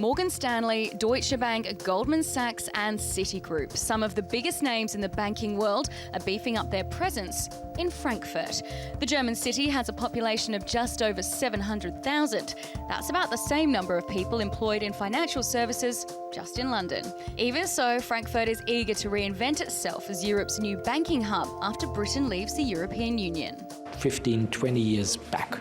Morgan Stanley, Deutsche Bank, Goldman Sachs and Citigroup, some of the biggest names in the banking world, are beefing up their presence in Frankfurt. The German city has a population of just over 700,000. That's about the same number of people employed in financial services just in London. Even so, Frankfurt is eager to reinvent itself as Europe's new banking hub after Britain leaves the European Union. 15, 20 years back,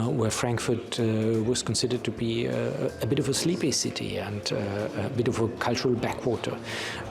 where Frankfurt was considered to be a bit of a sleepy city and a bit of a cultural backwater.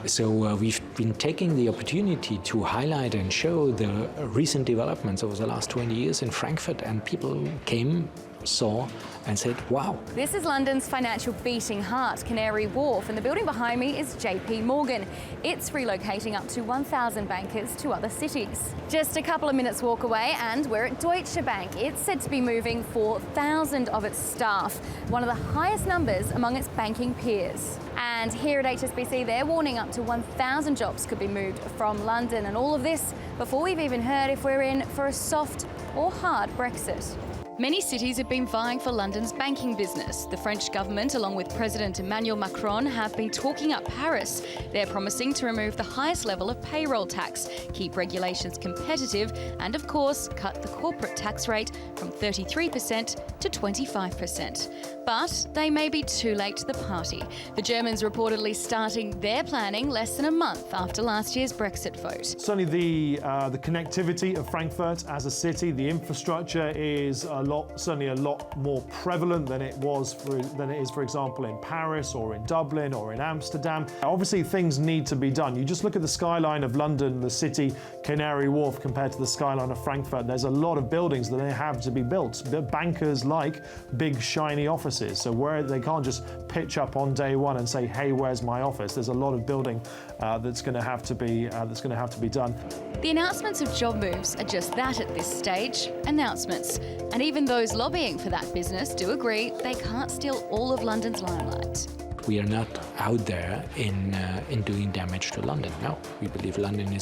So we've been taking the opportunity to highlight and show the recent developments over the last 20 years in Frankfurt, and people came, saw and said, wow. This is London's financial beating heart, Canary Wharf, and the building behind me is JP Morgan. It's relocating up to 1,000 bankers to other cities. Just a couple of minutes walk away and we're at Deutsche Bank. It's said to be moving 4,000 of its staff, one of the highest numbers among its banking peers. And here at HSBC, they're warning up to 1,000 jobs could be moved from London, and all of this before we've even heard if we're in for a soft or hard Brexit. Many cities have been vying for London's banking business. The French government, along with President Emmanuel Macron, have been talking up Paris. They're promising to remove the highest level of payroll tax, keep regulations competitive, and of course, cut the corporate tax rate from 33% to 25%. But they may be too late to the party. The Germans reportedly starting their planning less than a month after last year's Brexit vote. Certainly the connectivity of Frankfurt as a city, the infrastructure is certainly a lot more prevalent than it is, for example, in Paris or in Dublin or in Amsterdam. Obviously, things need to be done. You just look at the skyline of London, the city, Canary Wharf, compared to the skyline of Frankfurt. There's a lot of buildings that they have to be built. The bankers like big, shiny offices, so where they can't just pitch up on day one and say, "Hey, where's my office?" There's a lot of building that's going to have to be done. The announcements of job moves are just that at this stage, announcements. And even those lobbying for that business do agree they can't steal all of London's limelight. We are not out there in doing damage to London. No, we believe London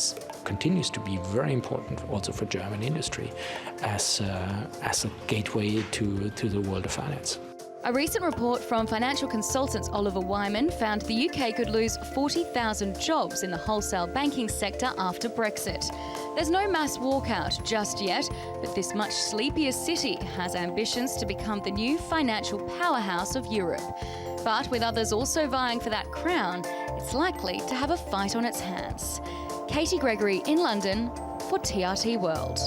continues to be very important also for German industry as a gateway to the world of finance. A recent report from financial consultants Oliver Wyman found the UK could lose 40,000 jobs in the wholesale banking sector after Brexit. There's no mass walkout just yet, but this much sleepier city has ambitions to become the new financial powerhouse of Europe. But with others also vying for that crown, it's likely to have a fight on its hands. Katie Gregory in London for TRT World.